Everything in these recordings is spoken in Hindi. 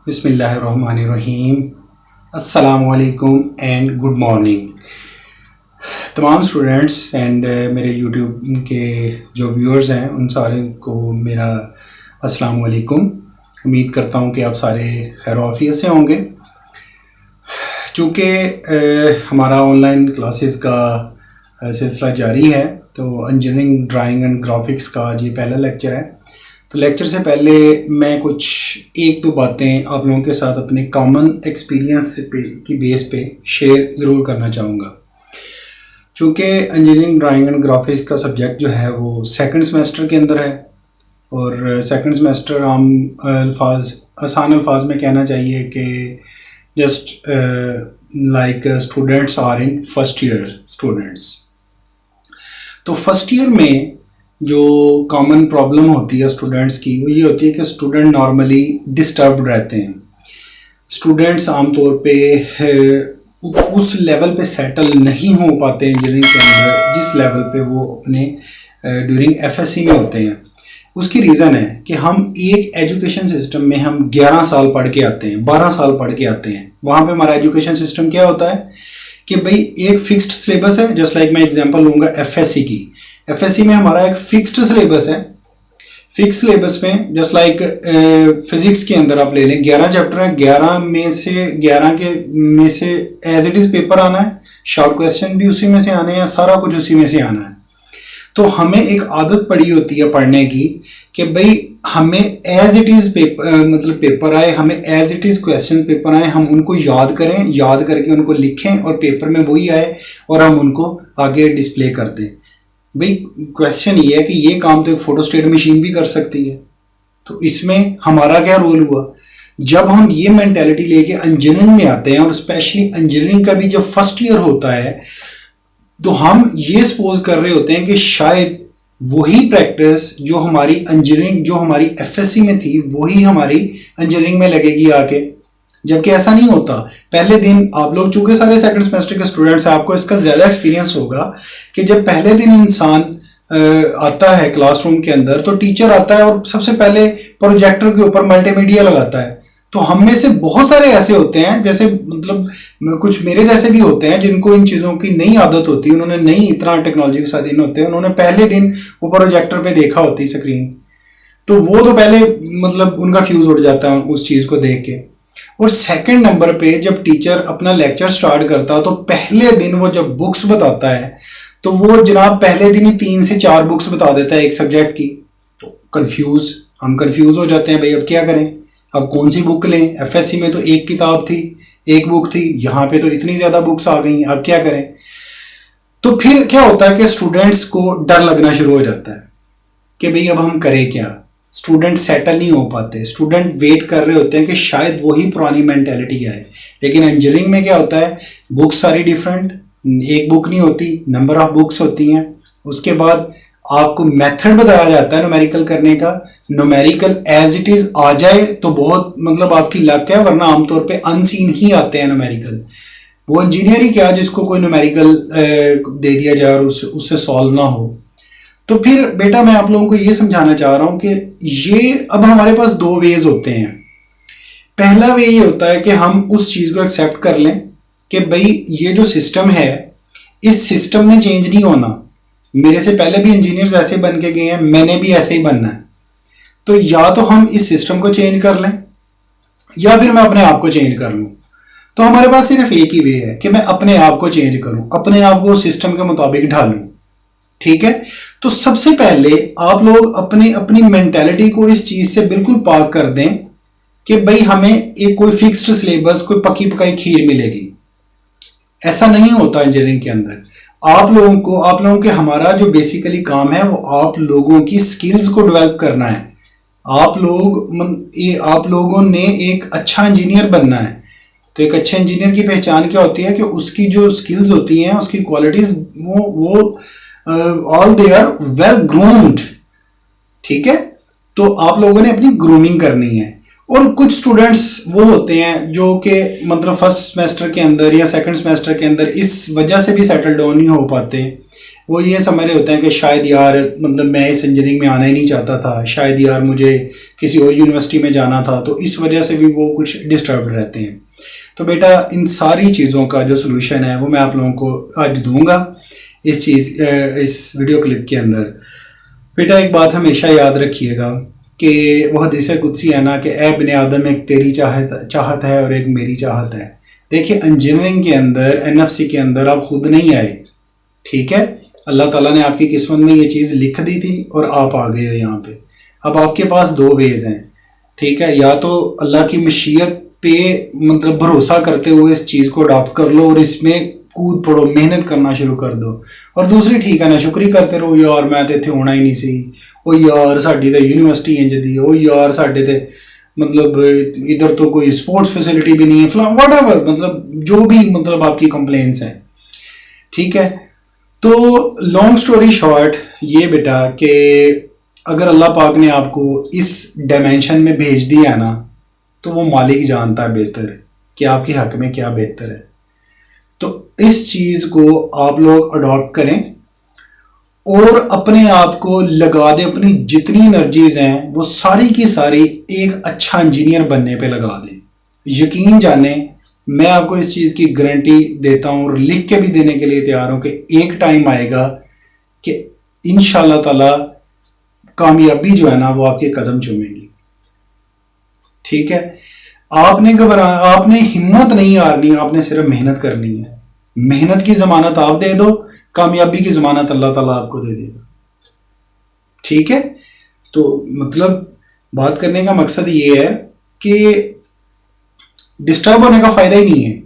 बिस्मिल्लाहिर्रहमानिर्रहीम। अस्सलामुअलैकुम एंड गुड मॉर्निंग तमाम स्टूडेंट्स एंड मेरे यूट्यूब के जो व्यूअर्स हैं उन सारे को मेरा अस्सलामुअलैकुम। उम्मीद करता हूँ कि आप सारे खैर आफियत से होंगे। चूँकि हमारा ऑनलाइन क्लासेस का सिलसिला जारी है तो इंजीनियरिंग ड्राइंग एंड ग्राफिक्स का आज ये पहला लेक्चर है। तो लेक्चर से पहले मैं कुछ एक दो बातें आप लोगों के साथ अपने कॉमन एक्सपीरियंस की बेस पे शेयर ज़रूर करना चाहूँगा। चूँकि इंजीनियरिंग ड्राइंग एंड ग्राफिक्स का सब्जेक्ट जो है वो सेकंड सेमेस्टर के अंदर है और सेकंड सेमेस्टर आसान अल्फाज में कहना चाहिए कि just like students are in first year students. तो फर्स्ट ईयर में जो कॉमन प्रॉब्लम होती है स्टूडेंट्स की वो ये होती है कि स्टूडेंट नॉर्मली डिस्टर्ब्ड रहते हैं। स्टूडेंट्स आमतौर पे उस लेवल पे सेटल नहीं हो पाते इंजीनियरिंग के अंदर जिस लेवल पे वो अपने ड्यूरिंग एफएससी में होते हैं। उसकी रीज़न है कि हम एक एजुकेशन सिस्टम में हम 11 साल पढ़ के आते हैं, 12 साल पढ़ के आते हैं। वहाँ पे हमारा एजुकेशन सिस्टम क्या होता है कि भाई एक फिक्स्ड सिलेबस है। जस्ट लाइक मैं एग्जांपल लूँगा एफएससी की। एफएससी में हमारा एक फिक्स्ड सिलेबस है। फिक्स सिलेबस में जस्ट लाइक फिजिक्स के अंदर आप ले लें 11 चैप्टर है, 11 में से एज इट इज़ पेपर आना है, शॉर्ट क्वेश्चन भी उसी में से आने हैं, सारा कुछ उसी में से आना है। तो हमें एक आदत पड़ी होती है पढ़ने की कि भाई हमें एज इट इज़ पेपर आए, हमें as it is question paper आए, हम उनको याद करें, याद करके उनको लिखें और पेपर में वही आए और हम उनको आगे डिस्प्ले कर दें। भाई क्वेश्चन ये है कि ये काम तो एक फोटोस्टेट मशीन भी कर सकती है। तो इसमें हमारा क्या रोल हुआ? जब हम ये मेंटेलिटी लेके इंजीनियरिंग में आते हैं और स्पेशली इंजीनियरिंग का भी जब फर्स्ट ईयर होता है तो हम ये सपोज कर रहे होते हैं कि शायद वही प्रैक्टिस जो हमारी इंजीनियरिंग जो हमारी एफएससी में थी वही हमारी इंजीनियरिंग में लगेगी आके, जबकि ऐसा नहीं होता। पहले दिन आप लोग चूंकि सारे सेकंड सेमेस्टर के स्टूडेंट्स हैं, आपको इसका ज़्यादा एक्सपीरियंस होगा कि जब पहले दिन इंसान आता है क्लासरूम के अंदर तो टीचर आता है और सबसे पहले प्रोजेक्टर के ऊपर मल्टीमीडिया लगाता है। तो हम में से बहुत सारे ऐसे होते हैं, जैसे मतलब कुछ मेरे जैसे भी होते हैं जिनको इन चीज़ों की नई आदत होती है, उन्होंने नई इतना टेक्नोलॉजी के साथ इन होते हैं, उन्होंने पहले दिन वो प्रोजेक्टर पे देखा होती स्क्रीन, तो वो तो पहले मतलब उनका फ्यूज़ उड़ जाता है उस चीज़ को देख के। और सेकंड नंबर पे जब टीचर अपना लेक्चर स्टार्ट करता है तो पहले दिन वो जब बुक्स बताता है तो वो जनाब पहले दिन ही 3 से 4 बुक्स बता देता है एक सब्जेक्ट की। तो हम कंफ्यूज हो जाते हैं, भाई अब क्या करें, अब कौन सी बुक लें? एफएससी में तो एक किताब थी, एक बुक थी, यहाँ पे तो इतनी ज़्यादा बुक्स आ गई, अब क्या करें? तो फिर क्या होता है कि स्टूडेंट्स को डर लगना शुरू हो जाता है कि भाई अब हम करें क्या। स्टूडेंट सेटल नहीं हो पाते, स्टूडेंट वेट कर रहे होते हैं कि शायद वही पुरानी मेंटेलिटी आए। लेकिन इंजीनियरिंग में क्या होता है, बुक्स सारी डिफरेंट, एक बुक नहीं होती, नंबर ऑफ बुक्स होती हैं। उसके बाद आपको मेथड बताया जाता है न्यूमेरिकल करने का। न्यूमेरिकल एज इट इज़ आ जाए तो बहुत मतलब आपकी लक है, वरना आमतौर पे अनसीन ही आते हैं न्यूमेरिकल। वो इंजीनियर ही क्या जिसको कोई न्यूमेरिकल दे दिया जाए और उससे सॉल्व ना हो। तो फिर बेटा मैं आप लोगों को ये समझाना चाह रहा हूँ कि ये अब हमारे पास 2 वेज होते हैं। पहला वे ये होता है कि हम उस चीज़ को एक्सेप्ट कर लें कि भाई ये जो सिस्टम है इस सिस्टम में चेंज नहीं होना। मेरे से पहले भी इंजीनियर्स ऐसे बन के गए हैं, मैंने भी ऐसे ही बनना है। तो या तो हम इस सिस्टम को चेंज कर लें या फिर मैं अपने आप को चेंज कर लूँ। तो हमारे पास सिर्फ एक ही वे है कि मैं अपने आप को चेंज करूँ, अपने आप को सिस्टम के मुताबिक ढालूँ। ठीक है, तो सबसे पहले आप लोग अपनी मेंटेलिटी को इस चीज से बिल्कुल पाक कर दें कि भाई हमें एक कोई फिक्स्ड सिलेबस, कोई पकी पकाई खीर मिलेगी। ऐसा नहीं होता इंजीनियरिंग के अंदर। आप लोगों के हमारा जो बेसिकली काम है वो आप लोगों की स्किल्स को डेवलप करना है। आप लोगों ने एक अच्छा इंजीनियर बनना है। तो एक अच्छे इंजीनियर की पहचान क्या होती है कि उसकी जो स्किल्स होती हैं, उसकी क्वालिटीज वो all they are well groomed. ठीक है, तो आप लोगों ने अपनी ग्रूमिंग करनी है और कुछ स्टूडेंट्स वो होते हैं जो कि मतलब फर्स्ट सेमेस्टर के अंदर या सेकंड सेमेस्टर के अंदर इस वजह से भी सेटल डाउन नहीं हो पाते। वो ये समझ रहे होते हैं कि शायद यार मतलब मैं इस इंजीनियरिंग में आना ही नहीं चाहता था, शायद यार मुझे किसी और यूनिवर्सिटी में जाना था, तो इस वजह से भी वो कुछ डिस्टर्ब रहते हैं। तो बेटा इन सारी चीज़ों का जो सोल्यूशन है वो मैं आप लोगों को आज दूंगा इस वीडियो क्लिप के अंदर। बेटा एक बात हमेशा याद रखिएगा कि वो हदीस कुदसी है ना कि ए बने आदम, एक तेरी चाहत है और एक मेरी चाहत है। देखिए इंजीनियरिंग के अंदर एनएफसी के अंदर आप खुद नहीं आए, ठीक है, अल्लाह ताला ने आपकी किस्मत में ये चीज़ लिख दी थी और आप आ गए हो यहाँ पे। अब आपके पास दो वेज हैं, ठीक है, या तो अल्लाह की मशीयत पे मतलब भरोसा करते हुए इस चीज़ को अडॉप्ट कर लो और इसमें कूद पड़ो, मेहनत करना शुरू कर दो, और दूसरी ठीक है ना शुक्री करते रहो, यार मैं तो इतने होना ही नहीं सी, ओ यार साड़ी तो यूनिवर्सिटी इंज दी, ओ यार साढ़े तो मतलब इधर तो कोई स्पोर्ट्स फैसिलिटी भी नहीं है, फला वट एवर, मतलब जो भी मतलब आपकी कंप्लेंट्स हैं, ठीक है। तो लॉन्ग स्टोरी शॉर्ट ये बेटा कि अगर अल्लाह पाक ने आपको इस डायमेंशन में भेज दिया है ना, तो वो मालिक जानता है बेहतर कि आपके हक में क्या बेहतर है। तो इस चीज़ को आप लोग अडॉप्ट करें और अपने आप को लगा दें, अपनी जितनी एनर्जीज हैं वो सारी की सारी एक अच्छा इंजीनियर बनने पे लगा दें। यकीन जाने मैं आपको इस चीज़ की गारंटी देता हूँ और लिख के भी देने के लिए तैयार हूँ कि एक टाइम आएगा कि इंशाल्लाह ताला कामयाबी जो है ना वो आपके कदम चूमेगी, ठीक है। आपने हिम्मत नहीं हारनी, आपने सिर्फ मेहनत करनी है। मेहनत की जमानत आप दे दो, कामयाबी की जमानत अल्लाह ताला आपको दे देगा, ठीक है। तो मतलब बात करने का मकसद ये है कि डिस्टर्ब होने का फायदा ही नहीं है।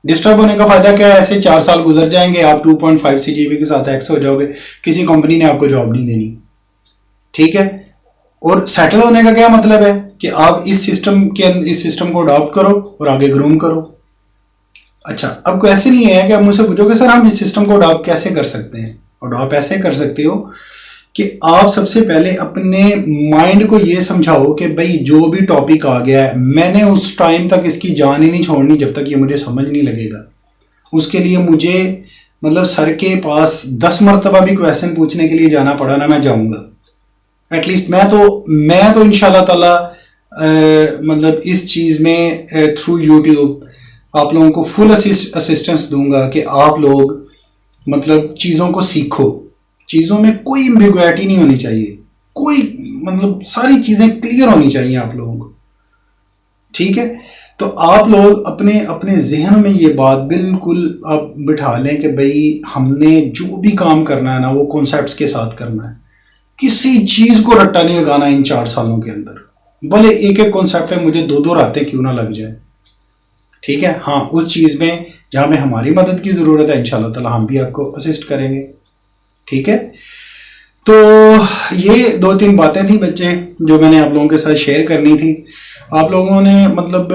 डिस्टर्ब होने का फायदा क्या है, ऐसे 4 साल गुजर जाएंगे, आप 2.5 CGPA के साथ एक्स हो जाओगे, किसी कंपनी ने आपको जॉब नहीं देनी, ठीक है। और सेटल होने का क्या मतलब है कि आप इस सिस्टम को अडॉप्ट करो और आगे ग्रूम करो। अच्छा, अब कोई ऐसे नहीं है कि आप मुझसे पूछोगे सर हम इस सिस्टम को अडॉप्ट कैसे कर सकते हैं। अडॉप्ट ऐसे कर सकते हो कि आप सबसे पहले अपने माइंड को ये समझाओ कि भाई जो भी टॉपिक आ गया है मैंने उस टाइम तक इसकी जान ही नहीं छोड़नी जब तक ये मुझे समझ नहीं लगेगा। उसके लिए मुझे मतलब सर के पास 10 मरतबा भी क्वेश्चन पूछने के लिए जाना पड़ा ना, मैं जाऊंगा। एटलीस्ट मैं तो इंशाल्लाह ताला मतलब इस चीज़ में थ्रू यूट्यूब आप लोगों को फुल असिस्टेंस दूंगा कि आप लोग मतलब चीज़ों को सीखो। चीज़ों में कोई एम्बिग्युइटी नहीं होनी चाहिए, कोई मतलब सारी चीज़ें क्लियर होनी चाहिए आप लोगों को, ठीक है। तो आप लोग अपने अपने जहन में ये बात बिल्कुल आप बिठा लें कि भाई हमने जो भी काम करना है ना वो कॉन्सेप्ट्स के साथ करना है। किसी चीज़ को रट्टा नहीं लगाना इन 4 सालों के अंदर, भले एक एक कॉन्सेप्ट पे मुझे 2-2 रातें क्यों ना लग जाए, ठीक है। हाँ, उस चीज़ में जहाँ में हमारी मदद की ज़रूरत है इंशाल्लाह ताला हम भी आपको असिस्ट करेंगे, ठीक है। तो ये 2-3 बातें थी बच्चे जो मैंने आप लोगों के साथ शेयर करनी थी। आप लोगों ने मतलब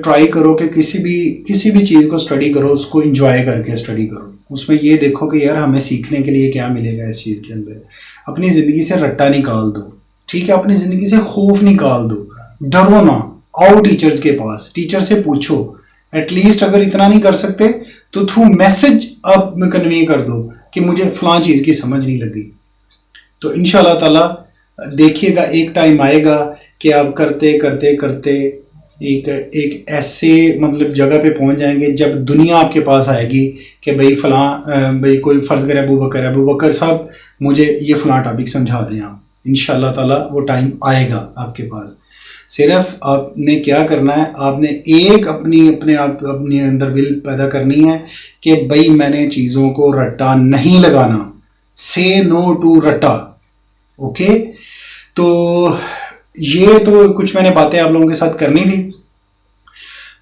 ट्राई करो कि किसी भी चीज़ को स्टडी करो, उसको इंजॉय करके स्टडी करो। उसमें ये देखो कि यार हमें सीखने के लिए क्या मिलेगा इस चीज़ के अंदर। अपनी ज़िंदगी से रट्टा निकाल दो, ठीक है। अपनी ज़िंदगी से खौफ निकाल दो, डरो ना, आओ टीचर्स के पास, टीचर से पूछो। एटलीस्ट अगर इतना नहीं कर सकते तो थ्रू मैसेज आप कन्वे कर दो कि मुझे फलां चीज़ की समझ नहीं लगी। तो इंशाल्लाह ताला देखिएगा एक टाइम आएगा कि आप करते करते करते एक ऐसे मतलब जगह पे पहुंच जाएंगे जब दुनिया आपके पास आएगी कि भाई फलां भाई कोई फ़र्ज़ करे अबू बकर साहब मुझे ये फलां टॉपिक समझा दें आप। इंशाल्लाह ताला वो टाइम आएगा आपके पास। सिर्फ आपने क्या करना है, आपने एक अपने अंदर विल पैदा करनी है कि भाई मैंने चीज़ों को रट्टा नहीं लगाना। से नो टू रट्टा, ओके। तो ये तो कुछ मैंने बातें आप लोगों के साथ करनी थी।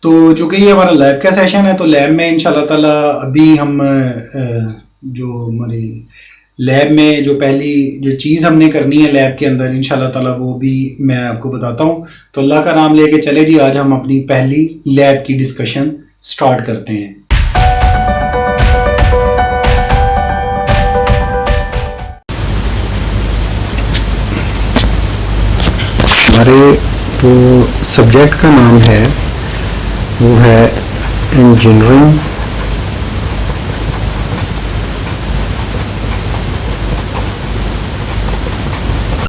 तो चूँकि ये हमारा लैब का सेशन है तो लैब में इंशाल्लाह ताला अभी हम जो हमारी लैब में जो पहली जो चीज़ हमने करनी है लैब के अंदर इंशाल्लाह ताला वो भी मैं आपको बताता हूँ। तो अल्लाह का नाम लेके चले जी, आज हम अपनी पहली लैब की डिस्कशन स्टार्ट करते हैं। हमारे जो सब्जेक्ट का नाम है वो है इंजीनियरिंग